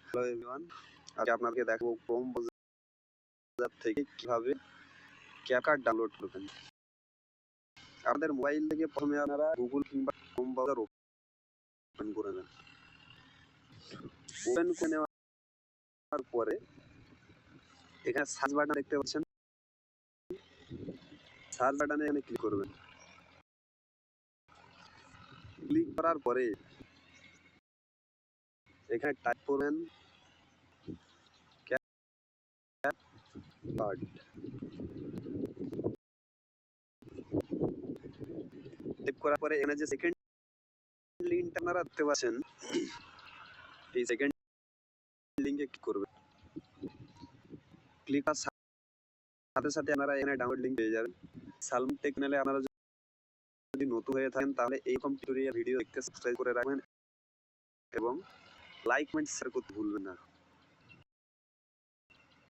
Hello everyone, আজকে আপনাদেরকে দেখাবো ক্রোম ব্রাউজার থেকে কিভাবে ক্যাপকাট ডাউনলোড করবেন। আপনাদের মোবাইল থেকে প্রথমে আপনারা গুগল কিংবা ক্রোম ব্রাউজার ওপেন করে নেন। ওপেন করে নেওয়ার পরে এখানে সার্চ বাটন দেখতে পাচ্ছেন, সার্চ বাটনে এখানে ক্লিক করবেন। ক্লিক করার পরে এখানে টাইপ করবেন ক্যাপকাট। টাইপ করার পরে এখানে যে সেকেন্ড লিঙ্কটা আপনারা দেখতে পাচ্ছেন, এই সেকেন্ড লিঙ্কে ক্লিক করবেন। ক্লিক করার সাথে সাথে আপনারা এখানে ডাউনলোড লিঙ্ক পেয়ে যাবেন। সালমান টেক চ্যানেলে আপনারা যদি নতুন হয়ে থাকেন তাহলে এইরকম টিউটোরিয়াল ভিডিও দেখতে সাবস্ক্রাইব করে রাখবেন এবং লাইক কমেন্ট শেয়ার করতে ভুলবেন না।